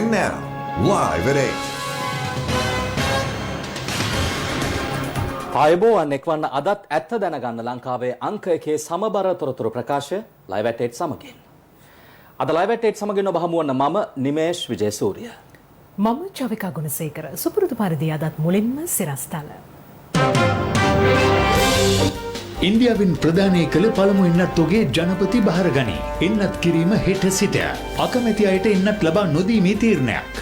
And now, live at 8. ආයුබෝවන් එක්වන්න අදත් ඇත්ත දැනගන්න ලංකාවේ අංක එකේ සමබර තොරතුරු ප්‍රකාශය ලයිව් ඇට් 8 සමගින්. අද ලයිව් ඇට් 8 සමගින් ඔබ හමු වන මම නිමේෂ් විජේසූරිය. මම චවිකා ගුණසේකර. සුපුරුදු පරිදි අදත් මුලින්ම සිරස්තල. ඉන්දියාවෙන් ප්‍රධානය කළ පළමු එන්නත්තුගේ ජනපති භාරගනි. එන්නත් කිරීම හෙට සිට. අකමැති අයට එන්නත් ලබා නොදීමේ තීරණයක්.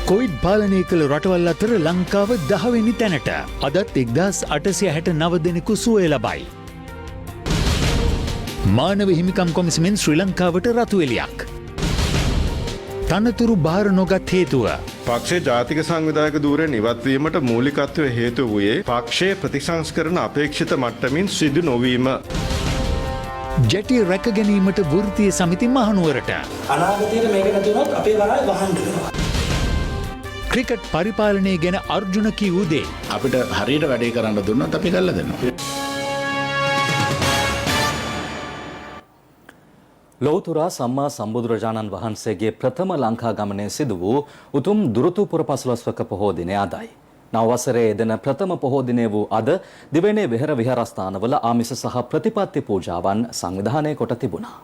කොවිඩ් පාලනය කළ රටවල් අතර ලංකාව 10 වෙනි තැනට. අදත් 1869 දෙනෙකු සුවය ලබයි. මානව හිමිකම් කොමිසමෙන් ශ්‍රී ලංකාවට රතු එළියක්. තනතුරු බාර නොගත් හේතුව පක්ෂයේ ජාතික සංවිධායක ධූරයෙන් ඉවත්වීමට මූලිකත්වය හේතු වූයේ පක්ෂයේ ප්‍රතිසංස්කරණ අපේක්ෂිත මට්ටමින් සිදු නොවීම. ජැටි රැක ගැනීමට වෘත්තීය සමිති මහනුවරට. අනාගතයේ මේක නැතුනොත් අපේ වරාය වහන්න වෙනවා. ක්‍රිකට් පරිපාලනය ගැන අර්ජුන කිවූ දේ. අපිට හරියට වැඩේ කරන්න දුන්නොත් අපි කරලා දෙනවා. ලෝතුරා සම්මා සම්බුදුරජාණන් වහන්සේගේ ප්‍රථම ලංකා ගමනය සිදු වූ උතුම් දුරුතු පුර පසළොස්වක පොහෝ දිනය අදයි. නව වසරේ යෙදෙන ප්‍රථම පොහෝ දිනය වූ අද දිවයිනේ විහෙර විහාරස්ථානවල ආමිස සහ ප්‍රතිපත්ති පූජාවන් සංවිධානය කොට තිබුණා.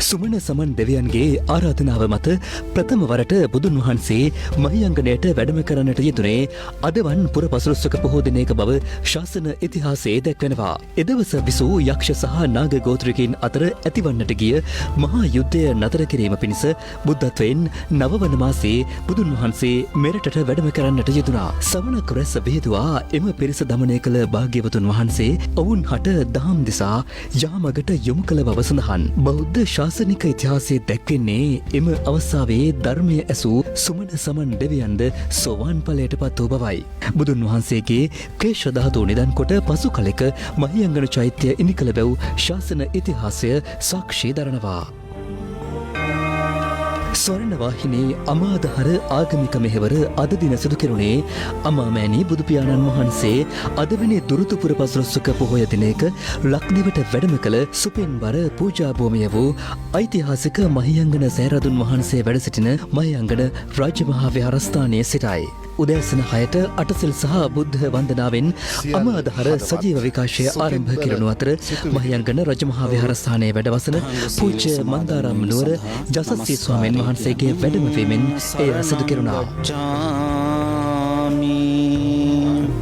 සුමන සමන් දෙවියන්ගේ ආරාධනාව මත ප්‍රථම වරට බුදුන් වහන්සේ මහියංගනයට වැඩම කරන්නට යෙදුනේ අදවන් පුර පසළොස්වක පොහෝ දිනයක බව ශාසන ඉතිහාසයේ දැක්වෙනවා. එදවස විසූ යක්ෂ සහ නාග ගෝත්‍රිකයින් අතර ඇතිවන්නට ගිය මහා යුද්ධය නතර කිරීම පිණිස බුද්ධත්වයෙන් නවවන මාසයේ බුදුන් වහන්සේ මෙරටට වැඩම කරන්නට යෙදුනා. සමනක් රැස් විහිදුවා එම පිරිස දමනය කළ භාග්‍යවතුන් වහන්සේ ඔවුන් හට දහම් දෙසා යාමගට යොමු කළ බව සඳහන්. බෞද්ධ ශාසනික ඉතිහාසයේ දැක්වෙන්නේ එම අවස්ථාවේ ධර්මය ඇසූ සුමන සමන් දෙවියන්ද සෝවාන් ඵලයට පත් වූ බවයි. බුදුන් වහන්සේගේ ක්ලේශ ධාතු නිදන් කොට පසු කලෙක මහියංගන චෛත්‍ය ඉනිකළ බැව් ශාසන ඉතිහාසය සාක්ෂි දරනවා. ස්වර්ණවාහිනී අමාදහර ආගමික මෙහෙවර අද දින සිදු කෙරුණේ අමාමෑණී බුදුපියාණන් වහන්සේ අදවැනි දුරුතුපුර පසළොස්වක පොහොය දිනයක ලක්දිවට වැඩම කළ සුපින්බර පූජා භූමිය වූ ඓතිහාසික මහියංගන සෑරදුන් වහන්සේ වැඩ සිටින මහියංගන රාජමහා විහාරස්ථානයේ සිටයි. උදෑසන 6ට අටසිල් සහ බුද්ධ වන්දනාවෙන් අමාදහර සජීව විකාශය ආරම්භ කෙරෙනු අතර මහියංගන රජමහා විහාරස්ථානයේ වැඩවසන පූජ්‍ය මන්දාරම් නුවර ජසස්සී ස්වාමීන් වහන්සේගේ වැඩමවීමෙන් එය සිදු කෙරුණා.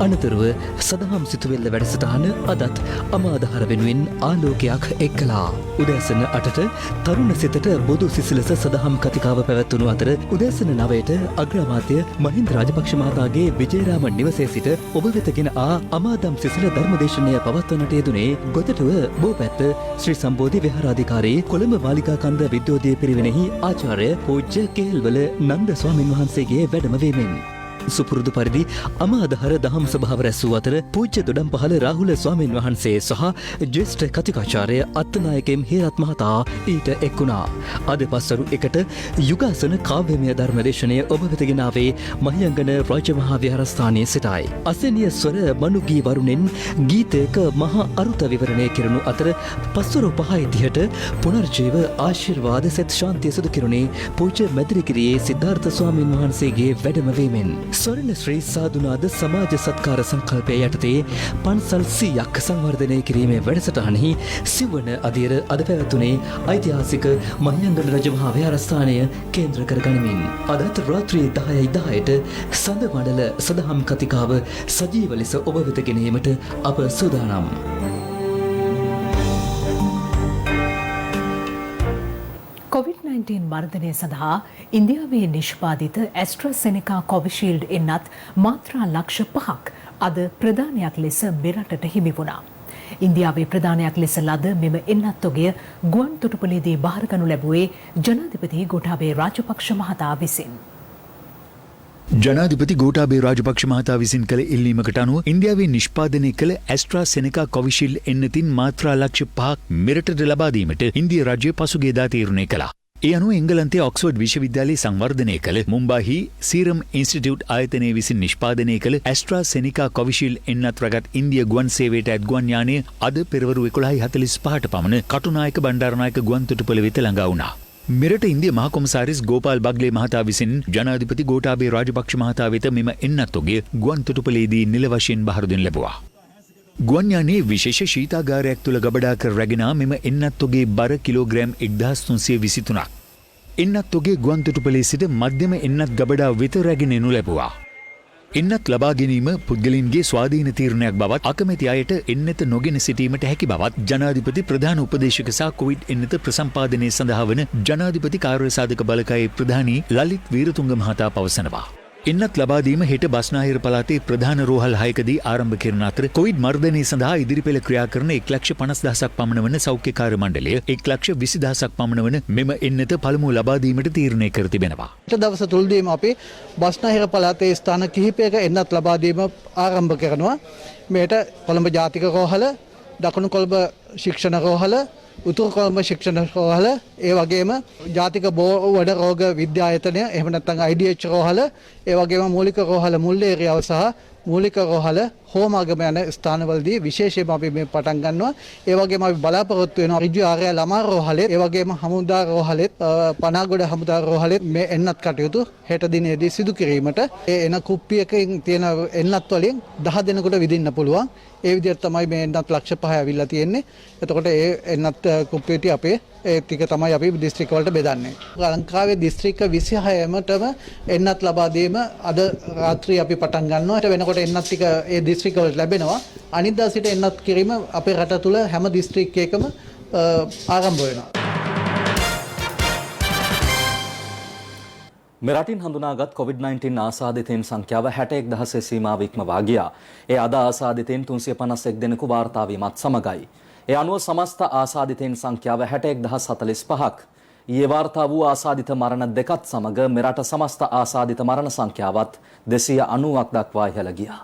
අනතුරුව සදහම් සිතුවෙල්ල වැඩසටහන අදත් අමාදහර වෙනුවෙන් ආලෝකයක් එක්කලා. උදෑසන 8ට තරුණ සිතට බොදු සිසිලස සදහම් කතිකාව පැවැත්වුණු අතර උදෑසන 9ට අග්‍රාමාත්‍ය මහින්ද රාජපක්ෂ මහතාගේ විජේරාම නිවසේ සිට ඔබ වෙතගෙන අමාදම් සිසිල ධර්මදේශනය පවත්වන්නට යෙදුනේ ගොතටුව බෝපැත්ත ශ්‍රී සම්බෝධි විහාරාධිකාරී කොළඹ මාලිකාකන්ද විද්‍යෝදය පිරිවෙනෙහි ආචාර්ය පූජ්‍ය කේල්වල නන්ද ස්වාමින් වහන්සේගේ වැඩමවීමෙන් සුපුරුදු පරිදි අමාදහර දහම් සභාව රැස් වූ අතර පූජ්‍ය දොඩම්පහළ රාහුල ස්වාමීන් වහන්සේ සහ ජ්‍යෙෂ්ඨ කතිකාචාර්ය අත්තනායකෙම් හේරත් මහතා ඊට එක් වුණා. අද පස්වරු 1ට යුගාසන කාව්‍යමය ධර්මදේශනය ඔබ වෙතගෙන ආවේ මහියංගන රාජමහා විහාරස්ථානයේ සිටයි. අසෙනිය ස්වර මනුගී වරුණෙන් ගීතයක මහා අරුත විවරණය කෙරුණු අතර පස්වරු 5:30ට පුනර්ජීව ආශිර්වාද සෙත් ශාන්තිය සිදු කෙරුණේ පූජ්‍ය මැදිරිගිරියේ සිද්ධාර්ථ ස්වාමීන් වහන්සේගේ වැඩමවීමෙන්. ස්වර්ණ ශ්‍රී සාධුනාද සමාජ සත්කාර සංකල්පය යටතේ පන්සල් 100ක් සංවර්ධනය කිරීමේ වැඩසටහනෙහි සිව්වන අදියර අද පැවැතුනේ ඓතිහාසික මහියංගන රජමහා විහාරස්ථානය කේන්ද්‍ර කර ගනිමින්. අදත් රාත්‍රී 10:10ට සඳ මඩල සදහම් කතිකාව සජීව ලෙස ඔබ වෙත ගෙනීමට අප සූදානම්. COVID-19 මර්ධනය සඳහා ඉන්දියාවේ නිෂ්පාදිත ඇස්ට්‍රාසෙනෙකා කොවිෂීල්ඩ් එන්නත් මාත්‍රා ලක්ෂ 5ක් අද ප්‍රධානයක් ලෙස මෙරටට හිමි වුණා. ඉන්දියාවේ ප්‍රධානයක් ලෙස ලද මෙම එන්නත් තොගය ගුවන් තොටුපළේදී බාරගනු ලැබුවේ ජනාධිපති ගෝඨාභය රාජපක්ෂ මහතා විසින්. ජනාධිපති ගෝඨාභය රාජපක්ෂ මහතා විසින් කළ ඉල්ලීමකට අනුව ඉන්දියාවේ නිෂ්පාදනය කළ ඇස්ට්‍රාසෙනෙකා කොවිෂීල්ඩ් එන්නතින් මාත්‍රා ලක්ෂ 5ක් මෙරටට ලබා දීමට ඉන්දියා රාජ්‍යය පසුගියදා තීරණය කළා. ඒ අනුව එංගලන්තයේ ඔක්ස්ෆර්ඩ් විශ්වවිද්‍යාලයේ සංවර්ධනය කළ මුම්බාහි සීරම් ඉන්ස්ටිටියුට් ආයතනය විසින් නිෂ්පාදනය කළ ඇස්ට්‍රාසෙනිකා කොවිෂීල්ඩ් එන්නත් රගත් ඉන්දිය ගුවන් සේවයට ඇත් ගුවන් යානය අද පෙරවරු 11:45ට පමණ කටුනායක බණ්ඩාරනායක ගුවන් තොටුපළ වෙත ළඟා වුණා. මෙරට ඉන්දිය මහ කොමසාරිස් ගෝපාල් බග්ලේ මහතා විසින් ජනාධිපති ගෝඨාභය රාජපක්ෂ මහතා වෙත මෙම එන්නත් ඔගය ගුවන් තොටුපළේදී නිල වශයෙන් බහර දෙනු ලැබුවා. ගුවන් යානයේ විශේෂ ශීතාගාරයක් තුළ ගබඩා කර රැගෙන මෙම එන්නත් ඔගේ බර කිලෝග්‍රෑම් 1323ක්. එන්නත් ඔගේ ගුවන් තොටුපළේ සිට මධ්‍යම එන්නත් ගබඩා වෙත රැගෙන එනු ලැබුවා. එන්නත් ලබා ගැනීම පුද්ගලයන්ගේ ස්වාධීන තීරණයක් බවත් අකමැති අයට එන්නත නොගෙන සිටීමට හැකි බවත් ජනාධිපති ප්‍රධාන උපදේශක සහ කොවිඩ් එන්නත ප්‍රසම්පාදනය සඳහා වන ජනාධිපති කාර්යසාධක බලකායේ ප්‍රධානී ලලිත් වීරතුංග මහතා පවසනවා. එන්නත් ලබාදීම හෙට බස්නාහිර පළාතේ ප්‍රධාන රෝහල් 6කදී ආරම්භ කරන අතර කොවිඩ් මර්ධනය සඳහා ඉදිරිපෙළ ක්‍රියා කරන 1,50,000ක් පමණ වන සෞඛ්‍ය කාර්ය මණ්ඩලය 1,20,000ක් පමණ වන මෙම එන්නත පළමුව ලබාදීමට තීරණය කර තිබෙනවා. දවස තුල්දීම අපි බස්නාහිර පළාතේ ස්ථාන කිහිපයක එන්නත් ලබාදීම ආරම්භ කරනවා. මේට කොළඹ ජාතික රෝහල, දකුණු කොළඹ ශික්ෂණ රෝහල, උතුරු කොළඹ ශික්ෂණ රෝහල, ඒ වගේම ජාතික බෝවඩ රෝග විද්‍යායතනය, එහෙම නැත්නම් IDH රෝහල, ඒ වගේම මූලික රෝහල මුල්ලේරියාව සහ මූලික රෝහල හෝමාගම යන ස්ථානවලදී විශේෂයෙන්ම අපි මේ පටන් ගන්නවා. ඒ වගේම අපි බලාපොරොත්තු වෙනවා ඍජු ආර්ය ළමා රෝහලෙත්, ඒ වගේම හමුදා රෝහලෙත්, පනාගොඩ හමුදා රෝහලෙත් මේ එන්නත් කටයුතු හෙට දිනේදී සිදු කිරීමට ඒ එන කුප්පියකින් තියෙන එන්නත් වලින් 10 දෙනෙකුට විදින්න පුළුවන්. ඒ විදිහට තමයි මේ එන්නත් ලක්ෂ 5 ඇවිල්ලා තියෙන්නේ. එතකොට ඒ එන්නත් කුප්පියටි අපේ ඒ ටික තමයි අපි දිස්ත්‍රික්ක වලට බෙදන්නේ. ලංකාවේ දිස්ත්‍රික්ක 26මටම එන්නත් ලබා දීම අද රාත්‍රියේ අපි පටන් ගන්නවා. ඊට වෙනකොට එන්නත් ටික ඒ දිස්ත්‍රික්ක වලට ලැබෙනවා. අනිද්දා සිට එන්නත් කිරීම අපේ රට තුල හැම දිස්ත්‍රික්කයකම ආරම්භ වෙනවා. මෙරටින් හඳුනාගත් COVID-19 ආසාදිතයින් සංඛ්‍යාව 61,000 සීමාව ඉක්මවා ගියා. ඒ අද ආසාදිතයින් 351 දෙනෙකු වාර්තා වීමත් සමගයි. ඒ අනුව සමස්ත ආසාදිතයින් සංඛ්‍යාව 61,045ක්. ඊයේ වාර්තා වූ ආසාදිත මරණ දෙකත් සමග මෙරට සමස්ත ආසාදිත මරණ සංඛ්‍යාවත් 290ක් දක්වා ඉහළ ගියා.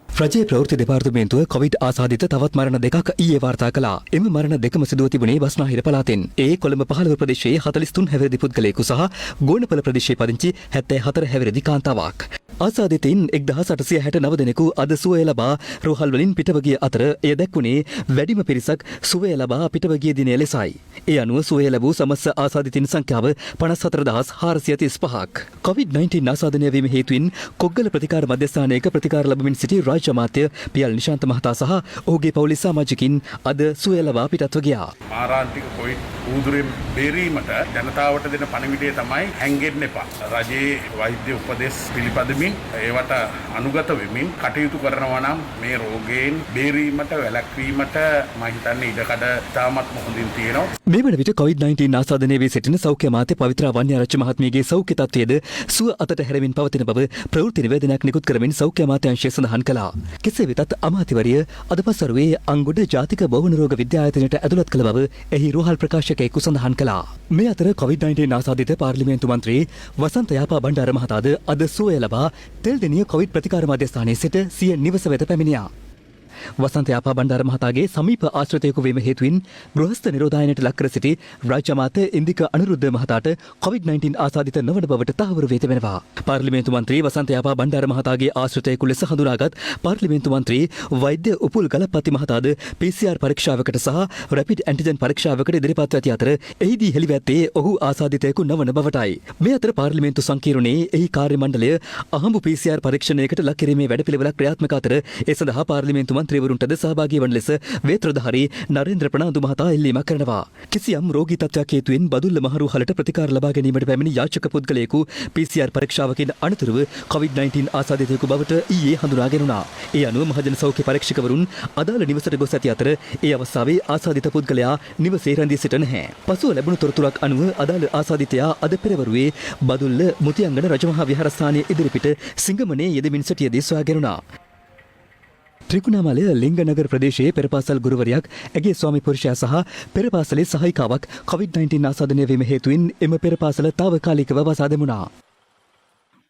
රජයේ ප්‍රවෘත්ති දෙපාර්තමේන්තුව කොවිඩ් ආසාදිත තවත් මරණ දෙකක් ඊයේ වාර්තා කළා. එම මරණ දෙකම සිදුව තිබුණේ බස්නාහිර පළාතෙන්. ඒ කොළඹ 15 ප්‍රදේශයේ 43 හැවිරිදි පුද්ගලයෙකු සහ ගෝනපල ප්‍රදේශයේ පදිංචි 74 හැවිරිදි කාන්තාවක්. ආසාදිතයින් 1869 දෙනෙකු අද සුවය ලබා රෝහල් වලින් පිටව ගිය අතර එය දැක්වුණේ වැඩිම පිරිසක් සුවය ලබා පිටව ගිය දිනය ලෙසයි. ඒ අනුව සුවය ලැබූ සමස්ත ආසාදිතයින් සංඛ්‍යාව 54,435ක්. COVID-19 ආසාදනය වීම හේතුවෙන් කොග්ගල ප්‍රතිකාර මධ්‍යස්ථානයක ප්‍රතිකාර ලැබමින් සිටි රාජ්‍ය අමාත්‍ය පියල් නිශාන්ත මහතා සහ ඔහුගේ පවුලේ සමාජිකින් අද සුවය ලබා පිටත්ව ගියා. මාරාන්තික කොවිඩ් ඌදුරෙන් බේරීමට ජනතාවට දෙන පණිවිඩය තමයි හැංගෙන්න එපා. රජයේ වෛද්‍ය උපදෙස් පිළිපදමින් ඒවට අනුගත වෙමින් කටයුතු කරනවා නම් මේ රෝගයෙන් බේරීමට වැළැක්වීමට මම හිතන්නේ ඉඩකඩ තාමත් හොඳින් තියෙනවා. මේ වන විට COVID-19 ආසාදනය වී සිටින සෞඛ්‍ය අමාත්‍ය පවිත්‍රා වන්‍යාරච්චි මහත්මියගේ සෞඛ්‍ය තත්ත්වයේද සුව අතට හැරමින් පවතින බව ප්‍රවෘත්ති නිවේදනයක් නිකුත් කරමින් සෞඛ්‍ය අමාත්‍යාංශය සඳහන් කළා. කෙසේ වෙතත් අමාත්‍යවරිය අද පසරුවේ අංගොඩ ජාතික බෝවන රෝග විද්‍යායතනයට ඇතුළත් කළ බව එහි රෝහල් ප්‍රකාශකයෙකු සඳහන් කළා. මේ අතර COVID-19 ආසාදිත පාර්ලිමේන්තු මන්ත්‍රී වසන්ත යාපා බණ්ඩාර මහතාද අද සුවය ලබා තෙල්දෙනිය කොවිඩ් ප්‍රතිකාර මධ්‍යස්ථානයේ සිට සිය නිවස වෙත පැමිණියා. වසන්ත යාපා බණ්ඩාර මහතාගේ සමීප ආශ්‍රිතයෙකු වීම හේතුවෙන් ගෘහස්ත නිරෝධායනයට ලක් කර සිටි රාජ්‍ය අමාත්‍ය ඉන්දික අනුරුද්ධ මහතාට COVID-19 ආසාදිත නොවන බවට තහවුරු වී තිබෙනවා. පාර්ලිමේන්තු මන්ත්‍රී වසන්ත යාපා බණ්ඩාර මහතාගේ ආශ්‍රිතයෙකු ලෙස හඳුනාගත් පාර්ලිමේන්තු මන්ත්‍රී වෛද්‍ය උපුල් ගලපති මහතාද PCR පරීක්ෂාවකට සහ රැපිඩ් ඇන්ටිජන් පරීක්ෂාවකට ඉදිරිපත් ඇති අතර එහිදී හෙළිව ඇත්තේ ඔහු ආසාදිතයෙකු නොවන බවටයි. මේ අතර පාර්ලිමේන්තු සංකීර්ණයේ එහි කාර්ය මණ්ඩලය අහඹු PCR පරීක්ෂණයකට ලක් කිරීමේ වැඩපිළිවෙලක් ක්‍රියාත්මක අතර ඒ සඳහා පාර්ලිමේන්තු මන්ත්‍රීවරුන්ටද සහභාගී වන ලෙස වේත්‍රධාරී නරේන්ද්‍ර ප්‍රනාන්දු මහතා ඉල්ලීමක් කරනවා. කිසියම් රෝගී තත්ත්වයක් හේතුවෙන් බදුල්ල මහරෝහලට ප්‍රතිකාර ලබා ගැනීමට පැමිණි යාචක පුද්ගලයෙකු PCR පරීක්ෂාවකින් අනතුරුව COVID-19 ආසාදිතයෙකු බවට ඊයේ හඳුනාගෙන උනා. ඒ අනුව මහජන සෞඛ්‍ය පරීක්ෂකවරුන් අදාළ නිවසට ගොස් ඇති අතර ඒ අවස්ථාවේ ආසාදිත පුද්ගලයා නිවසේ රැඳී සිට නැහැ. පසුව ලැබුණු තොරතුරක් අනුව අදාළ ආසාදිතයා අද පෙරවරුවේ බදුල්ල මුතියංගන රජමහා විහාරස්ථානයේ ඉදිරිපිට සිංගමනේ යෙදමින් සිටියදී සොයාගෙන උනා. ත්‍රිකුණාමලය ලිංගනගර ප්‍රදේශයේ පෙරපාසල් ගුරුවරියක් ඇගේ ස්වාමි පුරුෂයා සහ පෙරපාසලේ සහායිකාවක් COVID-19 ආසාදනය වීම හේතුවෙන් එම පෙරපාසල තාවකාලිකව වසා දැමුණා.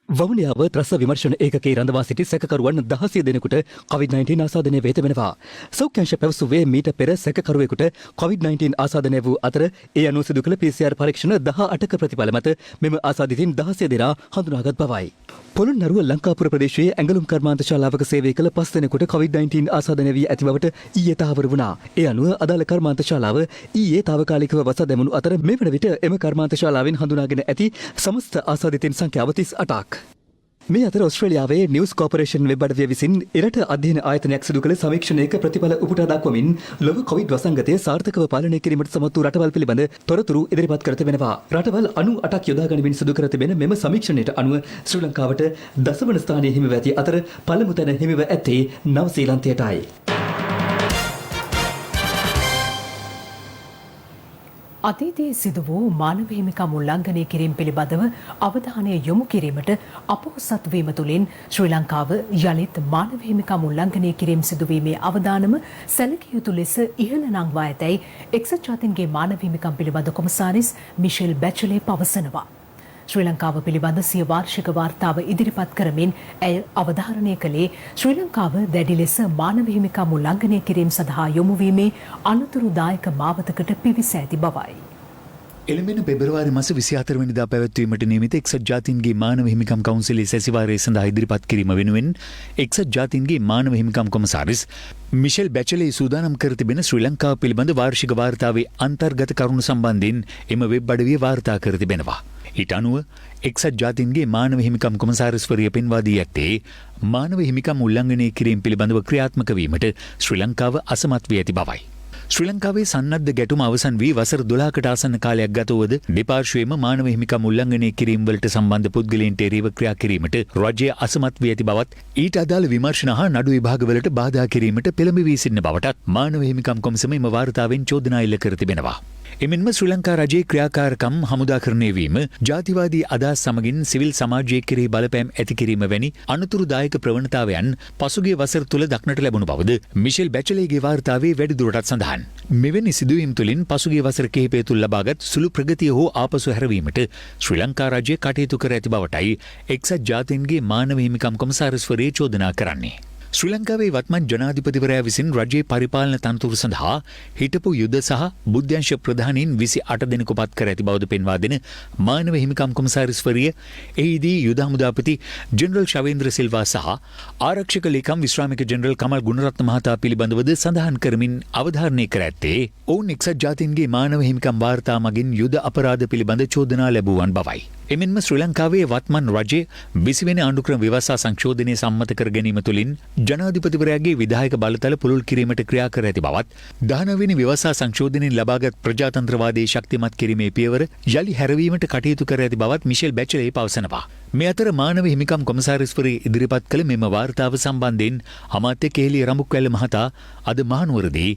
වවුනියාව ත්‍රස්ස විමර්ශන ඒකකයේ රඳවා සිටි සැකකරුවන් 16 දෙනෙකුට COVID-19 ආසාදනය වේ තිබෙනවා. සෞඛ්‍යංශ පැවසුවේ මීට පෙර සැකකරුවෙකුට COVID-19 ආසාදනය වූ අතර ඒ අනුව සිදු කළ PCR පරීක්ෂණ 18ක ප්‍රතිඵල මත මෙම ආසාදිතින් 16 දෙනා හඳුනාගත් බවයි. පොළොන්නරුව ලංකාපුර ප්‍රදේශයේ ඇඟලුම් කර්මාන්ත ශාලාවක සේවය කළ 5 දෙනෙකුට COVID-19 ආසාදනය වී ඇති බවට ඊයේ තහවුරු වුණා. ඒ අනුව අදාළ කර්මාන්ත ශාලාව ඊයේ తాවකාලිකව වසා දැමුණු අතර මේ වන විට එම කර්මාන්ත ශාලාවෙන් හඳුනාගෙන ඇති සමස්ත ආසාදිතින් සංඛ්‍යාව 38ක්. මේ අතර ඔස්ට්‍රේලියාවේ නිවුස් කෝපරේෂන් වෙබ් අඩවිය විසින් එරට අධ්‍යයන ආයතනයක් සිදු කළ සමීක්ෂණයක ප්‍රතිඵල උපුටා දක්වමින් ලොව කොවිඩ් වසංගතය සාර්ථකව පාලනය කිරීමට සමත් වූ රටවල් පිළිබඳ තොරතුරු ඉදිරිපත් කර තිබෙනවා. රටවල් 98ක් යොදා ගනිමින් සිදු කර තිබෙන මෙම සමීක්ෂණයට අනුව ශ්‍රී ලංකාවට දසවන ස්ථානයේ හිමිව ඇති අතර පළමු තැන හිමිව ඇත්තේ නවසීලන්තයටයි. අතීතයේ සිදු වූ මානව හිමිකම් උල්ලංඝනය කිරීම පිළිබඳව අවධානය යොමු කිරීමට අපොහොසත් වීම තුළින් ශ්‍රී ලංකාව යළිත් මානව හිමිකම් උල්ලංඝනය කිරීම සිදුවීමේ අවදානම සැලකිය යුතු ලෙස ඉහළ නංවා ඇතැයි එක්සත් ජාතීන්ගේ මානව හිමිකම් පිළිබඳ කොමසාරිස් මිෂෙල් බැචලේ පවසනවා. ශ්‍රී ලංකාව පිළිබඳ සිය වාර්ෂික වාර්තාව ඉදිරිපත් කරමින් ඇය අවධාරණය කළේ ශ්‍රී ලංකාව දැඩි ලෙස මානව හිමිකම් උල්ලංඝනය කිරීම සඳහා යොමු වීමේ අනතුරුදායක මාවතකට පිවිස ඇති බවයි. එළඹෙන පෙබරවාරි මාස 24 වෙනිදා පැවැත්වීමට නියමිත එක්සත් ජාතීන්ගේ මානව හිමිකම් කවුන්සිලයේ සැසිවාරය සඳහා ඉදිරිපත් කිරීම වෙනුවෙන් එක්සත් ජාතීන්ගේ මානව හිමිකම් කොමසාරිස් මිෂෙල් බැචලේ සූදානම් කර තිබෙන ශ්‍රී ලංකාව පිළිබඳ වාර්ෂික වාර්තාවේ අන්තර්ගත කරුණු සම්බන්ධයෙන් එම වෙබ් අඩවිය වාර්තා කර තිබෙනවා. ඊට අනුව එක්සත් ජාතීන්ගේ මානව හිමිකම් කොමසාරිස්වරිය පෙන්වා දී ඇත්තේ මානව හිමිකම් උල්ලංඝනය කිරීම පිළිබඳව ක්‍රියාත්මක වීමට ශ්‍රී ලංකාව අසමත් වී ඇති බවයි. ශ්‍රී ලංකාවේ සන්නද්ධ ගැටුම අවසන් වී වසර 12කට ආසන්න කාලයක් ගත වුවද දෙපාර්ශ්වයේම මානව හිමිකම් උල්ලංඝනය කිරීම වලට සම්බන්ධ පුද්ගලයන්ට එරෙහිව ක්‍රියා කිරීමට රජය අසමත් වී ඇති බවත් ඊට අදාළ විමර්ශන හා නඩු විභාගවලට බාධා කිරීමට පෙළඹවී සිටින බවටත් මානව හිමිකම් කොමිසම එම වාර්තාවෙන් චෝදනා එල්ල කර තිබෙනවා. එමෙන්ම ශ්‍රී ලංකා රජයේ ක්‍රියාකාරකම් හමුදාකරණය වීම, ජාතිවාදී අදහස් සමගින් සිවිල් සමාජයේ කෙරෙහි බලපෑම් ඇති කිරීම වැනි අනතුරුදායක ප්‍රවණතාවයන් පසුගිය වසර තුල දක්නට ලැබුණු බවද මිෂෙල් බැචලේගේ වාර්තාවේ වැඩිදුරටත් සඳහන්. මෙවැනි සිදුවීම් තුළින් පසුගිය වසර කිහිපය තුල ලබාගත් සුළු ප්‍රගතිය හෝ ආපසු හැරවීමට ශ්‍රී ලංකා රජය කටයුතු කර ඇති බවටයි එක්සත් ජාතීන්ගේ මානව හිමිකම් කොමසාරිස්වරයා චෝදනා කරන්නේ. ශ්‍රී ලංකාවේ වත්මන් ජනාධිපතිවරයා විසින් රජයේ පරිපාලන තනතුරු සඳහා හිටපු යුද සහ බුද්ධ්‍යංශ ප්‍රධානීන් 28 දෙනෙකු පත් කර ඇති බවද පෙන්වා දෙන මානව හිමිකම් කොමසාරිස්වරිය එහිදී යුද හමුදාපති ජෙනරල් ශවේන්ද්‍ර සිල්වා සහ ආරක්ෂක ලේකම් විශ්‍රාමික ජෙනරල් කමල් ගුණරත්න මහතා පිළිබඳවද සඳහන් කරමින් අවධාරණය කර ඇත්තේ ඔවුන් එක්සත් ජාතීන්ගේ මානව හිමිකම් වාර්තා මගින් යුද අපරාධ පිළිබඳ චෝදනා ලැබුවන් බවයි. එමෙන්ම ශ්‍රී ලංකාවේ වත්මන් රජය 20 වෙනි ආණ්ඩුක්‍රම ව්‍යවස්ථා සංශෝධනය සම්මත කර ගැනීම තුළින් ජනාධිපතිවරයාගේ විධායක බලතල පුළුල් කිරීමට ක්‍රියා කර ඇති බවත් 19 වෙනි ව්‍යවස්ථා සංශෝධනයෙන් ලබාගත් ප්‍රජාතන්ත්‍රවාදයේ ශක්තිමත් කිරීමේ පියවර යලි හැරවීමට කටයුතු කර ඇති බවත් මිෂෙල් බැචලේ පවසනවා. මේ අතර මානව හිමිකම් කොමසාරිස්වරයා ඉදිරිපත් කළ මෙම වාර්තාව සම්බන්ධයෙන් අමාත්‍ය කේලි රඹුක්වැල්ල මහතා අද මහනුවරදී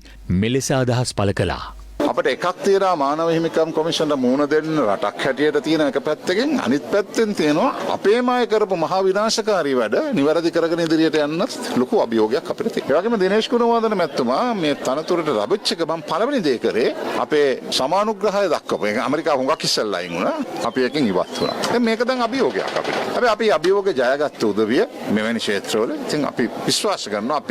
මෙලෙස අදහස් පළ කළා. අපිට එකක් තියෙනවා මානව හිමිකම් කොමිෂන්ට මුහුණ දෙන්න රටක් හැටියට තියෙන එක පැත්තකින්, අනිත් පැත්තෙන් තියෙනවා අපේම අය කරපු මහා විනාශකාරී වැඩ නිවැරදි කරගෙන ඉදිරියට යන්න ලොකු අභියෝගයක් අපිට තියෙනවා. ඒ වගේම දිනේෂ් ගුණවර්ධන මැතිතුමා මේ තනතුරට ලැබිච්ච ගමන් පළවෙනි දේ කරේ අපේ සමානුග්‍රහය දක්වපු එක. ඇමරිකාව හුඟක් ඉස්සෙල්ලා අයින් වුණා. අපි එකෙන් ඉවත් වුණා. දැන් මේක දැන් අභියෝගයක් අපිට. හැබැයි අපි අභියෝග ජයගත්ත උදවිය මෙවැනි ක්ෂේත්‍රවල ඉතින් අපි විශ්වාස කරනවා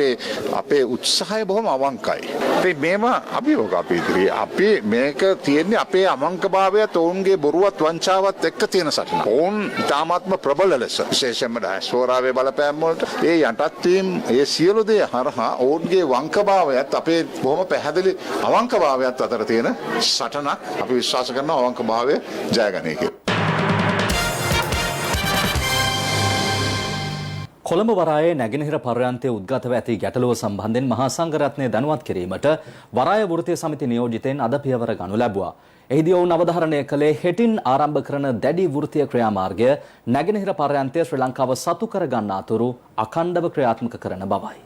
අපේ උත්සාහය බොහොම අවංකයි. ඒ මේවා අභියෝග අපි ඉදිරියේ අපි මේක තියෙන්නේ අපේ අමංකභාවයත් ඔවුන්ගේ බොරුවත් වංචාවත් එක්ක තියෙන සටන. ඔවුන් ඉතාමත්ම ප්‍රබල ලෙස විශේෂයෙන්ම ඩයස්පෝරාවේ බලපෑම් වලට ඒ යටත් වීම ඒ සියලු දේ හරහා ඔවුන්ගේ වංකභාවයත් අපේ බොහොම පැහැදිලි අවංකභාවයත් අතර තියෙන සටනක්. අපි විශ්වාස කරනවා අවංකභාවය ජයගනී කියලා. කොළඹ වරායේ නැගෙනහිර පර්යන්තයේ උද්ගතව ඇති ගැටලුව සම්බන්ධයෙන් මහා සංඝරත්නය දැනුවත් කිරීමට වරාය වෘත්තීය සමිති නියෝජිතයින් අද පියවර ගනු ලැබුවා. එහිදී ඔවුන් අවධාරණය කළේ හෙටින් ආරම්භ කරන දැඩි වෘත්තීය ක්‍රියාමාර්ගය නැගෙනහිර පර්යන්තයේ ශ්‍රී ලංකාව සතු කර ගන්නා අතුරු අඛණ්ඩව ක්‍රියාත්මක කරන බවයි.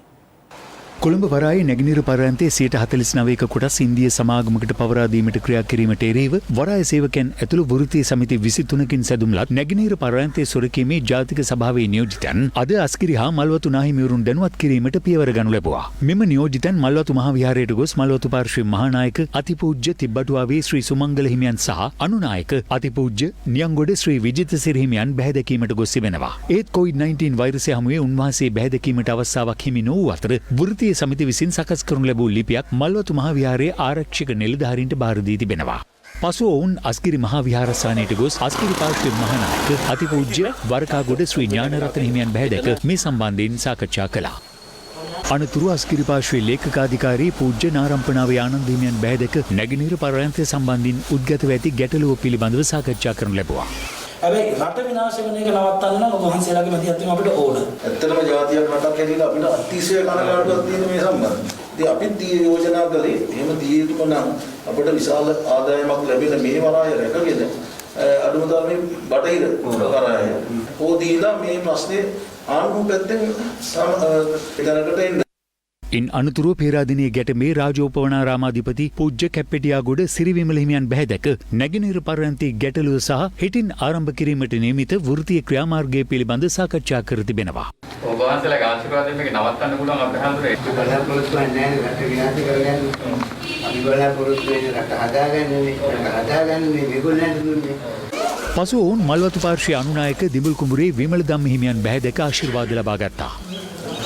කොළඹ වරායේ නැගෙනහිර පර්යන්තයේ 49% කොටස් ඉන්දිය සමාගමකට පවරා දීමට ක්‍රියා කිරීමට එරෙහිව වරාය සේවකයන් ඇතුළු වෘත්තීය සමිති 23කින් සැදුම් ලත් නැගෙනහිර පර්යන්තයේ සොරකීමේ ජාතික සභාවේ නියෝජිතයන් අද අස්කිරි හා මල්වතු නාහිමිවරුන් දැනුවත් කිරීමට පියවර ගනු ලැබුවා. මෙම නියෝජිතයන් මල්වතු මහා විහාරයට ගොස් මල්වතු පාර්ශ්වයේ මහානායක අතිපූජ්‍ය තිබ්බටුවාවේ ශ්‍රී සුමංගල හිමියන් සහ අනුනායක අතිපූජ්‍ය නියංගොඩ ශ්‍රී විජිතසිරි හිමියන් බැහැදකීමට ගොස් තිබෙනවා. ඒත් COVID-19 වෛරසය හමුවේ උන්වහන්සේ බැහැදකීමට අවස්ථාවක් හිමි නොවූ අතර වෘත්තීය සමිති විසින් සකස් කරනු ලැබූ ලිපියක් මල්වතු මහා විහාරයේ ආරක්ෂක නිලධාරීන්ට බාර දී තිබෙනවා. පසුව ඔවුන් අස්ගිරි මහා විහාරස්ථානයට ගොස් අස්ගිරි පාර්ශ්වයේ මහානායක අතිපූජ්‍ය වරකාගොඩ ශ්‍රී ඥානරත්න හිමියන් බැහැදක මේ සම්බන්ධයෙන් සාකච්ඡා කළා. අනතුරු අස්ගිරි පාර්ශ්වයේ ලේකකාධිකාරී පූජ්‍ය නාරම්පනාවේ ආනන්ද හිමියන් බැහැදක නැගෙනහිර පර්යන්තය සම්බන්ධයෙන් උද්ගතව ඇති ගැටලුව පිළිබඳව සාකච්ඡා කරනු ලැබුවා. හැබැයි රට විනාශ වෙන එක නවත්තන්න නම් ඔබ වහන්සේලාගේ මැදිහත්වීම අපිට ඕන. ඇත්තටම ජාතියක් රටක් හැටියට අපිට අතිශය කනගාටුවක් තියෙන මේ සම්බන්ධයෙන්. ඉතින් අපිත් යෝජනා කළේ එහෙම දිය යුතුම නම් අපිට විශාල ආදායමක් ලැබෙන මේ වරාය රැකගෙන අඩුම තරමේ බටහිර වරාය පොදීලා මේ ප්‍රශ්නේ ආණ්ඩුව පැත්තෙන් දැනකට එන්න. ඉන් අනතුරුව පේරාදෙණිය ගැටමේ රාජෝපවනාරාමාධිපති පූජ්‍ය කැප්පෙටියාගොඩ සිරිවිමල හිමියන් බැහැදක නැගෙනහිර පර්යන්තයේ ගැටලුව සහ හෙටින් ආරම්භ කිරීමට නියමිත වෘත්තීය ක්‍රියාමාර්ගය පිළිබඳ සාකච්ඡා කර තිබෙනවා. ඔබ වහන්සේලාගේ ආශිර්වාදයෙන් මේක නවත්තන්න පුළුවන් අපේ හැමෝටම ඒක බලාපොරොත්තු වෙන්නේ නැහැ රට විනාශ කරගන්න. අපි බලාපොරොත්තු වෙන්නේ රට හදාගන්නේ මේගොල්ලන් දුන්නේ. පසු ඔවුන් මල්වතු පාර්ශ්වයේ අනුනායක දිඹුල් කුඹුරේ විමල ධම්ම හිමියන් බැහැදක ආශිර්වාද ලබා ගත්තා.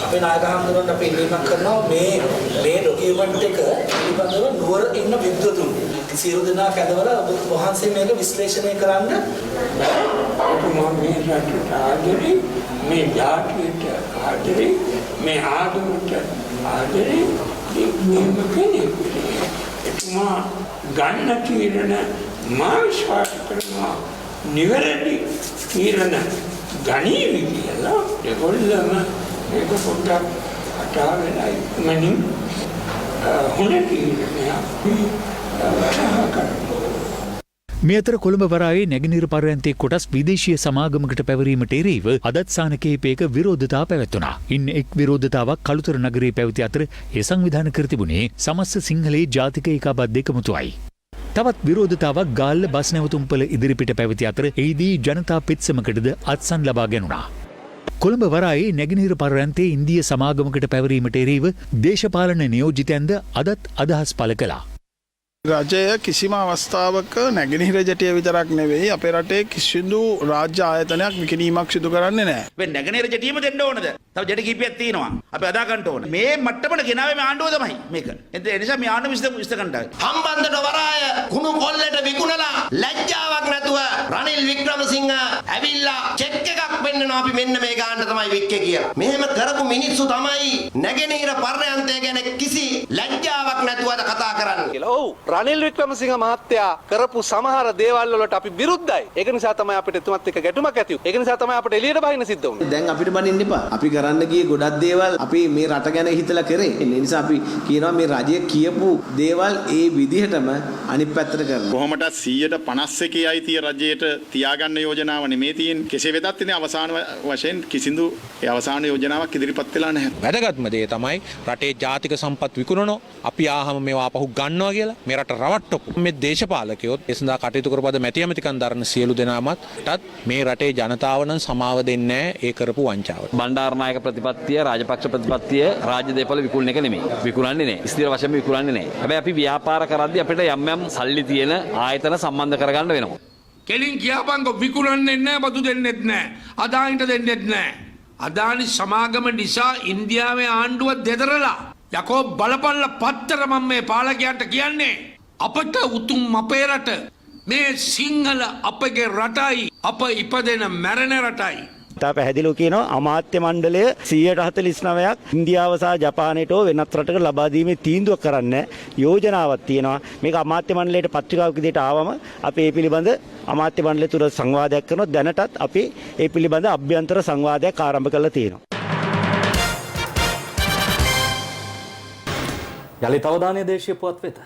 අපේ නායක හඳුනන අපි ඉල්ලීමක් කරනවා මේ ඩොකියුමන්ට් එක පිළිබඳව නුවර ඉන්න විද්වතුන් සියලු දෙනා කැඳවලා ඔබ වහන්සේ මේක විශ්ලේෂණය කරන්න ඔබතුමා මේ රටට ආදරේ මේ ජාතියට ආදරේ මේ ආගමට ආදරේ මේම කෙනෙක් එතුමා ගන්න තීරණ මා විශ්වාස කරනවා නිවැරදි තීරණ ගනීවි කියලා ඒගොල්ලම ඒක පොඩ්ඩක් කතා වෙලා ඉක්මනින් හොඳ තීරණයක් මේ අතර කොළඹ වරායේ නැගෙනහිර පර්යන්තයේ කොටස් විදේශීය සමාගමකට පැවරීමට එරෙහිව අදත් සාන කිහිපයක විරෝධතා පැවැත්වුණා. ඉන් එක් විරෝධතාවක් කළුතර නගරයේ පැවති අතර ඒ සංවිධානය කර තිබුණේ සමස්ත සිංහලයේ ජාතික ඒකාබද්ධ එකමුතුවයි. තවත් විරෝධතාවක් ගාල්ල බස් නැවතුම්පල ඉදිරිපිට පැවති අතර එහිදී ජනතා පෙත්සමකටද අත්සන් ලබා ගැනුණා. කොළඹ වරායේ නැගෙනහිර පර්යන්තයේ ඉන්දිය සමාගමකට පැවරීමට එරෙහිව දේශපාලන නියෝජිතයන්ද අදත් අදහස් පළ කළා. රජය කිසිම අවස්ථාවක නැගෙනහිර ජැටිය විතරක් නෙවෙයි අපේ රටේ කිසිදු රාජ්‍ය ආයතනයක් විකිණීමක් සිදු කරන්නේ නැහැ. මේ නැගෙනහිර ජැටියම දෙන්න ඕනද? තව ජැටි කීපයක් තියෙනවා. අපි අදා ගන්න ඕන. මේ මට්ටමට ගෙනාවේ මේ ආණ්ඩුව තමයි මේක. ඒ නිසා මේ ආණ්ඩුව විශ්ත ගන්නයි. හම්බන්තොට වරාය කුණු කොල්ලට විකුණලා ලැජ්ජාවක් නැතුව රනිල් වික්‍රමසිංහ ඇවිල්ලා චෙක් එකක් පෙන්නනවා අපි මෙන්න මේ ගාන්න තමයි වික්කේ කියලා. මෙහෙම කරපු මිනිස්සු තමයි නැගෙනහිර පර්යන්තය ගැන කිසි ලැජ්ජාවක් නැතුව කතා කරන්නේ කියලා. ඔව් රනිල් වික්‍රමසිංහ මහත්තයා කරපු සමහර දේවල් වලට අපි විරුද්ධයි. ඒක නිසා තමයි අපිට එතුමත් එක්ක ගැටුමක් ඇති වුනේ. ඒක නිසා තමයි අපිට එළියට බහින්න සිද්ධ වුනේ. දැන් අපිට බනින්න එපා. අපි කරන්න ගියේ ගොඩක් දේවල් අපි මේ රට ගැන හිතලා කරේ. ඒ නිසා අපි කියනවා මේ රජය කියපු දේවල් ඒ විදිහටම අනිත් පැත්තට කරනවා. කොහොමද 151 අයිතිය රජයට තියාගන්න යෝජනාව නෙමේ තියෙන්නේ. කෙසේ වෙතත් ඉතින් අවසාන වශයෙන් කිසිදු ඒ අවසාන යෝජනාවක් ඉදිරිපත් වෙලා නැහැ. වැදගත්ම දේ තමයි රටේ ජාතික සම්පත් විකුණනවා. අපි ආහම මේවා ආපහු ගන්නවා කියලා. මේ රට රවට්ටපු මේ දේශපාලකයොත් ඒ සඳහා කටයුතු කරපද මැති ඇමතිකම් දරන සියලු දෙනාමටත් මේ රටේ ජනතාව නම් සමාව දෙන්නේ නැහැ ඒ කරපු වංචාවට. බණ්ඩාරනායක ප්‍රතිපත්තිය රාජපක්ෂ ප්‍රතිපත්තිය රාජ්‍ය දේපල විකුණන එක නෙමෙයි. විකුණන්නේ නැහැ. ස්ථිර වශයෙන්ම විකුණන්නේ නැහැ. හැබැයි අපි ව්‍යාපාර කරද්දී අපිට යම් යම් සල්ලි තියෙන ආයතන සම්බන්ධ කරගන්න වෙනවා. කෙලින් කියාපන්කො විකුණන්නේ නැහැ බදු දෙන්නෙත් නැහැ. අදානිට දෙන්නෙත් නැහැ. අදානි සමාගම නිසා ඉන්දියාවේ ආණ්ඩුව දෙදරලා යකෝ බලපල්ල පත්තර මම මේ පාලකයන්ට කියන්නේ අපට උතුම් අපේ රට මේ සිංහල අපගේ රටයි අප ඉපදෙන මැරෙන රටයි. තා පැහැදිලිව කියනවා අමාත්‍ය මණ්ඩලය 149ක් ඉන්දියාව සහ ජපානයට වෙනත් රටකට ලබා දීමේ තීන්දුවක් කරන්නේ යෝජනාවක් තියෙනවා. මේක අමාත්‍ය මණ්ඩලයට පත්‍රිකාවක් විදිහට ආවම අපි ඒ පිළිබඳ අමාත්‍ය මණ්ඩලය තුර සංවාදයක් කරනවා. දැනටත් අපි ඒ පිළිබඳ අභ්‍යන්තර සංවාදයක් ආරම්භ කරලා තියෙනවා. යලිත් අවධානය දේශීය පුවත් වෙත.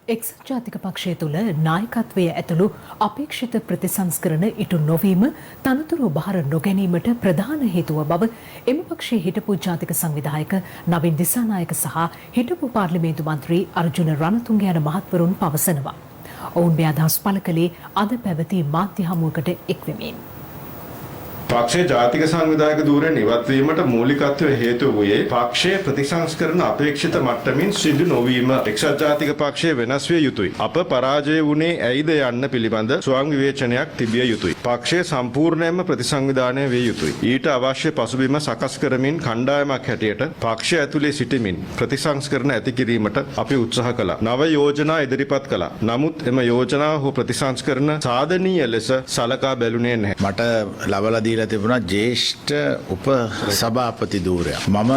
එක්සත් ජාතික පක්ෂය තුළ නායකත්වය ඇතුළු අපේක්ෂිත ප්‍රතිසංස්කරණ ඉටු නොවීම තනතුරු බහර නොගැනීමට ප්‍රධාන හේතුව බව එම පක්ෂයේ හිටපු ජාතික සංවිධායක නවින් දිසානායක සහ හිටපු පාර්ලිමේන්තු මන්ත්‍රී අර්ජුන රණතුංග යන මහත්වරුන් පවසනවා. ඔවුන් මේ අදහස් පළ කළේ අද පැවති මාධ්‍ය හමුවකට එක්වෙමින්. පක්ෂයේ ජාතික සංවිධායක ධූරයෙන් ඉවත්වීමට මූලිකත්වය හේතු වූයේ පක්ෂයේ ප්‍රතිසංස්කරණ අපේක්ෂිත මට්ටමින් සිදු නොවීම. එක්සත් ජාතික පක්ෂය වෙනස් විය යුතුයි. අප පරාජය වුණේ ඇයිද යන්න පිළිබඳ ස්වයං විවේචනයක් තිබිය යුතුයි. පක්ෂය සම්පූර්ණයෙන්ම ප්‍රතිසංවිධානය විය යුතුයි. ඊට අවශ්‍ය පසුබිම සකස් කරමින් කණ්ඩායමක් හැටියට පක්ෂය ඇතුලේ සිටමින් ප්‍රතිසංස්කරණ ඇති කිරීමට අපි උත්සාහ කළා. නව යෝජනා ඉදිරිපත් කළා. නමුත් එම යෝජනා හෝ ප්‍රතිසංස්කරණ සාධනීය ලෙස සලකා බැලුනේ නැහැ. මට ලබලා දීලා තිබුණා ජ්‍යෙෂ්ඨ උප සභාපති ධූරයක්. මම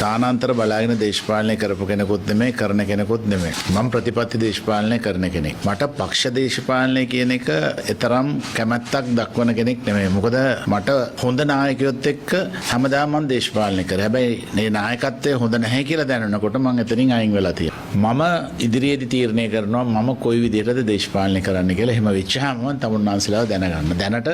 තානාන්තර බලාගෙන දේශපාලනය කරපු කෙනෙකුත් නෙමෙයි, කරන කෙනෙකුත් නෙමෙයි. මම ප්‍රතිපත්ති දේශපාලනය කරන කෙනෙක්. මට පක්ෂ දේශපාලනය කියන එක තරම් කැමැත්තක් දක්වන කෙනෙක් නෙමෙයි. මොකද මට හොඳ නායකයොත් එක්ක හැමදාම මම දේශපාලනය කරා. හැබැයි මේ නායකත්වය හොඳ නැහැ කියලා දැනනකොට මම එතනින් අයින් වෙලා තියෙනවා. මම ඉදිරියේදී තීරණය කරනවා මම කොයි විදිහටද දේශපාලනය කරන්න කියලා. එහෙම වෙච්චාම මම තමුන්නාන්සලාව දැනගන්න. දැනට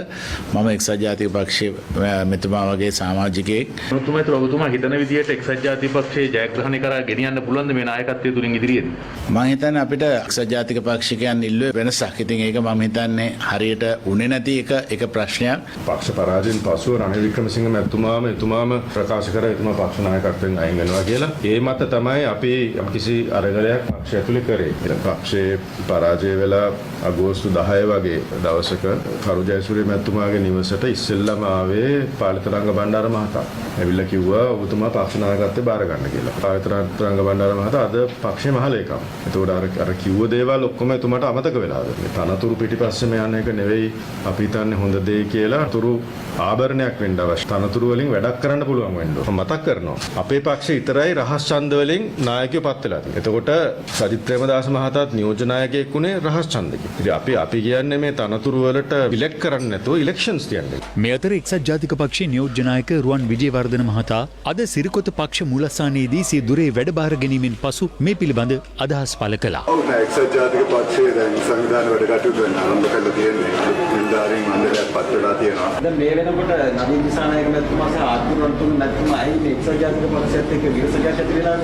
මම එක්සත් ජාතික පක්ෂයේ මෙතුමා වගේ සමාජිකයෙක්. ඔබතුමා හිතන විදිහට එක්සත් ජාතික පක්ෂයේ ජයග්‍රහණය කරා ගෙනියන්න පුළුවන්ද මේ නායකත්වය තුලින් ඉදිරියේදී? මම හිතන්නේ අපිට එක්සත් ජාතික පක්ෂිකයන් ඉල්ලුවේ වෙනසක්. ඉතින් ඒක මම හිතන්නේ හරියට උනේ නැති එක ප්‍රශ්නයක්. පක්ෂ පරාජයෙන් පසුව රනිල් වික්‍රමසිංහ එතුමාම ප්‍රකාශ කර එතුමා පක්ෂ නායකත්වයෙන් අයින් වෙනවා කියලා. ඒ මත තමයි අපි කිසි අරගලයක් පක්ෂය ඇතුලේ කරේ. පක්ෂයේ පරාජය වෙලා අගෝස්තු 10 වගේ දවසක කරු ජයසූරිය මැතිතුමාගේ නිවසට ඉස්සෙල්ලාම ආවේ පාලිතරංග බණ්ඩාර මහතා. ඇවිල්ලා කිව්වා ඔබතුමා පක්ෂ නායකත්වය බාර ගන්න කියලා. පාලිතරංග බණ්ඩාර මහතා අද පක්ෂයේ මහලේකම්. එතකොට අර කිව්ව දේවල් ඔක්කොම එතුමාට අමතක වෙලාද. මේ තනතුරු පිටිපස්සෙම යන එක නෙවෙයි අපි හිතන්නේ හොඳ දේ කියලා. තනතුරු ආභරණයක් වෙන්න අවශ්‍ය. තනතුරු වලින් වැඩක් කරන්න පුළුවන් වෙන්න. මතක් කරනවා. අපේ පක්ෂේ විතරයි රහස් ඡන්ද වලින් නායකයෝ පත් වෙලා තියෙන්නේ. එතකොට සජිත් ප්‍රේමදාස මහතාත් නියෝජ්‍ය නායකයෙක් උනේ රහස් ඡන්දකින්. ඉතින් අපි කියන්නේ මේ තනතුරු වලට ඉලෙක්ට් කරන්නේ නැතුව ඉලෙක්ෂන්ස් තියන්නේ. මේ අතර එක්සත් ජාතික පක්ෂයේ නියෝජ්‍ය නායක රුවන් විජේවර්ධන මහතා අද සිරිකොත පක්ෂ මූලස්ථානයේදී සිය දුරේ වැඩබාර ගැනීමෙන් පසු මේ පිළිබඳ අදහස් පළ කළා. එක්සත් ජාතික පක්ෂයේ දැන් සංවිධාන වැඩ කටයුතු ආරම්භ කරලා තියෙන්නේ. නිලධාරීන් මණ්ඩලයක් පත් වෙලා තියෙනවා. දැන් මේ වෙනකොට නවීන් දිසානායක මැතිතුමා සහ ආර්ථික රණතුංග මැතිතුමා ඇයි මේ එක්සත් ජාතික පක්ෂයත් එක්ක විරසකයක් ඇති වෙලාද?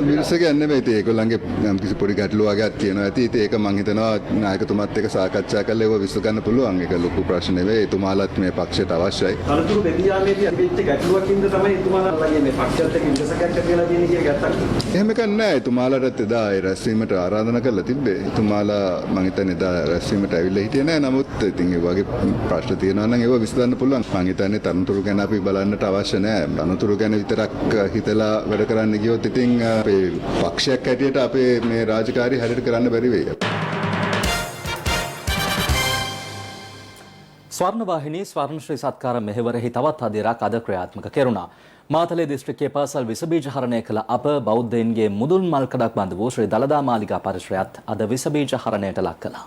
විරසකයක් නෙමෙයි. ඒගොල්ලන්ගේ කිසි පොඩි ගැටලුවක් තියෙනවා ඇති. ඉතින් ඒක මම හිතනවා නායකතුමත් එක්ක සාකච්ඡා කරලා ඒක විසඳ ගන්න පුළුවන්. ඒක ලොකු ප්‍රශ්න නෙවෙයි. එතුමාලත් මේ පක්ෂයට අවශ්‍යයි. තනතුරු බෙදියාමේදී අපිට ගැටලුවකින්ද තමයි එතුමාලා මේ පක්ෂයත් එක්ක විරසකයක් ඇති වෙලා තියෙන්නේ කියලා ගත්තා. එහෙම කන්නේ එතුමාලට එදා ඒ රැස්වීමට ආරාධනා කරලා තිබ්බේ. එතුමාලා මම හිතන්නේ එදා රැස්වීමට ඇවිල්ලා හිටියේ නෑ. නමුත් ඉතින් ඒ වගේ ප්‍රශ්න තියෙනවා නම් ඒව විසඳන්න පුළුවන්. මම හිතන්නේ තනතුරු ගැන අපි බලන්නට අවශ්‍ය නෑ. තනතුරු ගැන විතරක් හිතලා වැඩ කරන්න ගියොත් ඉතින් අපේ පක්ෂයක් හැටියට අපේ මේ රාජකාරී හරියට කරන්න බැරි වෙයි. ස්වර්ණවාහිනී ස්වර්ණ ශ්‍රී සත්කාර මෙහෙවරෙහි තවත් අධීරක් අද ක්‍රියාත්මක කෙරුණා. මාතලේ දිස්ත්‍රික්කයේ පාසල් විස බීජ හරණය කළ අප බෞද්ධයින්ගේ මුදුන් මල්කඩක් බඳ වූ ශ්‍රී දළදා මාලිගා පරිශ්‍රයත් අද විස බීජ හරණයට ලක් කළා.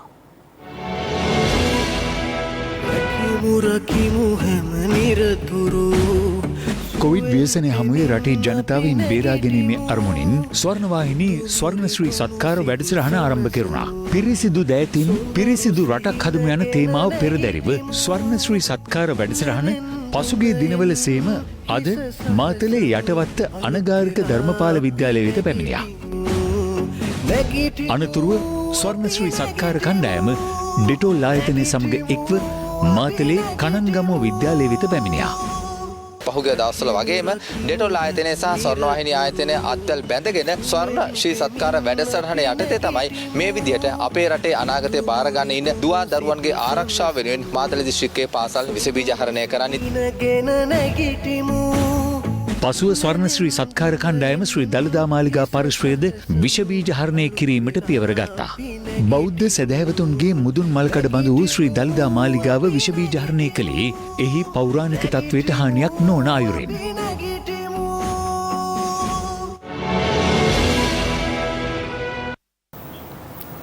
කොවිඩ් ව්‍යසනය හමුවේ රටේ ජනතාවෙන් බේරා ගැනීමේ අරමුණින් ස්වර්ණවාහිනී ස්වර්ණ ශ්‍රී සත්කාර වැඩසටහන ආරම්භ කෙරුණා. පිරිසිදු දෑතින් පිරිසිදු රටක් හදමු යන තේමාව පෙරදැරිව ස්වර්ණ ශ්‍රී සත්කාර වැඩසටහන පසුගිය දිනවල සේම අද මාතලේ යටවත්ත අනගාරික ධර්මපාල විද්‍යාලය වෙත පැමිණියා. අනතුරුව ස්වර්ණ ශ්‍රී සත්කාර කණ්ඩායම ඩෙටෝල් ආයතනය සමග එක්ව මාතලේ කණන්ගමුව විද්‍යාලය වෙත පැමිණියා. පහුගිය දවස්වල වගේම ඩෙටෝල් ආයතනය සහ ස්වර්ණවාහිනී ආයතනය අත්වැල් බැඳගෙන ස්වර්ණ ශ්‍රී සත්කාර වැඩසටහන යටතේ තමයි මේ විදිහට අපේ රටේ අනාගතය බාර ගන්න ඉන්න දුවා දරුවන්ගේ ආරක්ෂාව වෙනුවෙන් මාතලේ දිස්ත්‍රික්කයේ පාසල් විස බීජ හරණය කරන්නේ. පසුව ස්වර්ණ ශ්‍රී සත්කාර කණ්ඩායම ශ්‍රී දළදා මාලිගා පරිශ්‍රයේද විෂ බීජ හරණය කිරීමට පියවර ගත්තා. බෞද්ධ සැදැහැවතුන්ගේ මුදුන් මල්කඩ බඳ වූ ශ්‍රී දළදා මාලිගාව විෂ බීජ හරණය කළේ එහි පෞරාණික තත්වයට හානියක් නොවන අයුරින්.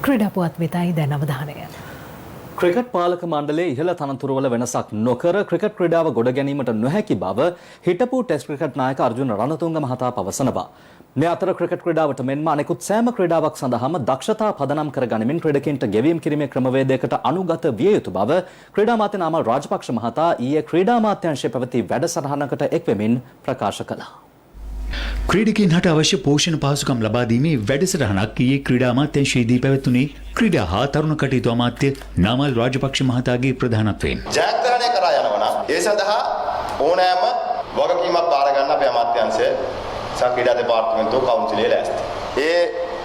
ක්‍රීඩා පුවත් වෙතයි දැන් අවධානය. ක්‍රිකට් පාලක මණ්ඩලයේ ඉහළ තනතුරුවල වෙනසක් නොකර ක්‍රිකට් ක්‍රීඩාව ගොඩ ගැනීමට නොහැකි බව හිටපු ටෙස්ට් ක්‍රිකට් නායක අර්ජුන රණතුංග මහතා පවසනවා. මේ අතර ක්‍රිකට් ක්‍රීඩාවට මෙන්ම අනෙකුත් සෑම ක්‍රීඩාවක් සඳහාම දක්ෂතා පදනම් කර ගනිමින් ක්‍රීඩකයන්ට ගෙවීම් කිරීමේ ක්‍රමවේදයකට අනුගත විය යුතු බව ක්‍රීඩා අමාත්‍ය නාමල් රාජපක්ෂ මහතා ඊයේ ක්‍රීඩා අමාත්‍යාංශයේ පැවති වැඩසටහනකට එක්වෙමින් ප්‍රකාශ කළා. ක්‍රීඩකයන් හට අවශ්‍ය පෝෂණ පහසුකම් ලබා දීමේ වැඩසටහනක් ඊයේ ක්‍රීඩා අමාත්‍යාංශයේදී පැවැත්වුණේ ක්‍රීඩා හා තරුණ කටයුතු අමාත්‍ය නාමල් රාජපක්ෂ මහතාගේ ප්‍රධානත්වයෙන්. ජයග්‍රහණය කරා යනවා නම් ඒ සඳහා ඕනෑම වගකීමක් බාර ගන්න අපේ අමාත්‍යාංශය සහ ක්‍රීඩා දෙපාර්තමේන්තුව කවුන්සිලයේ ලෑස්ති. ඒ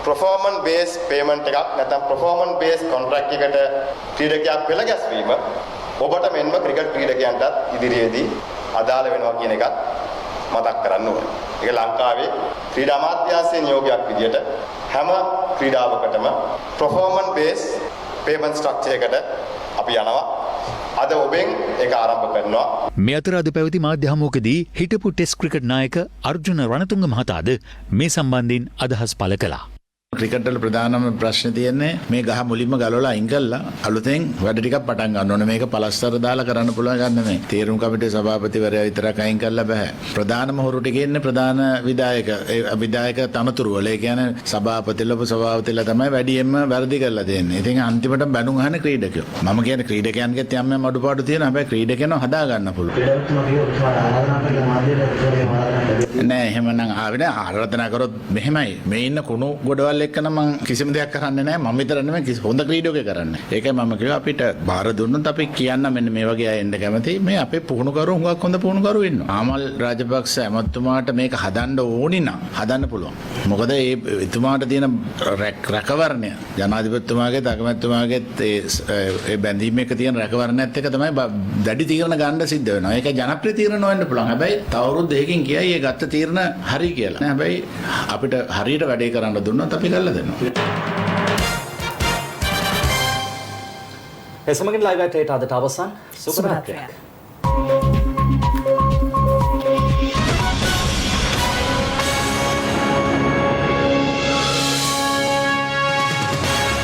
performance based payment එකක් නැත්නම් performance based contract එකට ක්‍රීඩකයා පෙළ ගැස්වීම ඔබට මෙන්ම ක්‍රිකට් ක්‍රීඩකයන්ටත් ඉදිරියේදී අදාළ වෙනවා කියන එකත් මතක් කරන්න ඕනේ. ඒක ලංකාවේ ක්‍රීඩා අමාත්‍යාංශයේ නියෝගයක් විදියට හැම ක්‍රීඩාවකටම performance based payment structure එකට අපි යනවා. අද ඔබෙන් ඒක ආරම්භ කරනවා. මේ අතර අද පැවති මාධ්‍ය හමුවකදී හිටපු ටෙස්ට් ක්‍රිකට් නායක අර්ජුන රණතුංග මහතාද මේ සම්බන්ධයෙන් අදහස් පළ කළා. ක්‍රිකට් වල ප්‍රධානම ප්‍රශ්නේ තියෙන්නේ මේ ගහ මුලින්ම ගලවලා අයින් කළා අලුතෙන් වැඩ ටිකක් පටන් ගන්න ඕනේ. මේක පලස්තර දාලා කරන්න පුළුවන් ගන්න නෙමෙයි. තීරණ කමිටුවේ සභාපතිවරයා විතරක් අයින් කළා බෑ. ප්‍රධානම හොරු ටික ඉන්නේ ප්‍රධාන විධායක තනතුරු වල. ඒ කියන්නේ සභාපතිලා තමයි වැඩියෙන්ම වැරදි කරලා තියෙන්නේ. ඉතින් අන්තිමට බැනුම් අහන ක්‍රීඩකයෝ. මම කියන්නේ ක්‍රීඩකයන්ගෙත් යම් යම් අඩුපාඩු තියෙනවා. හැබැයි ක්‍රීඩකයන්ව හදා ගන්න පුළුවන්. නෑ එහෙමනම් ආවේ නෑ ආරාධනා කරොත් මෙහෙමයි. මේ ඉන්න කුණු ගොඩවල් එක්කන මම කිසිම දෙයක් කරන්නේ නැහැ. මම විතර නෙමෙයි හොඳ ක්‍රීඩකයෙක් කරන්නේ. ඒකයි මම කිව්වා අපිට බාර දුන්නොත් අපි කියන්න මෙන්න මේ වගේ අය එන්න කැමති. මේ අපේ පුහුණුකරු හුඟක් හොඳ පුහුණුකරු ඉන්නවා. ආමල් රාජපක්ෂ ඇමතුමාට මේක හදන්න ඕනි නම් හදන්න පුළුවන්. මොකද ඒ එතුමාට තියෙන රැකවරණය ජනාධිපතිතුමාගේ අගමැතිතුමාගේ ඒ බැඳීම් එක තියෙන රැකවරණයත් එක තමයි දැඩි තීරණ ගන්න සිද්ධ වෙනවා. ඒක ජනප්‍රිය තීරණ වෙන්න පුළුවන්. හැබැයි තව අවුරුදු දෙකකින් කියයි ඒ ගත්ත තීරණ හරි කියලා. හැබැයි අපිට හරියට වැඩේ කරන්න දුන්නොත් අපි කරලා දෙනවා. එසමගින් ලයිව් එකේ අදට අවසන් සුබ රාත්‍රියක්.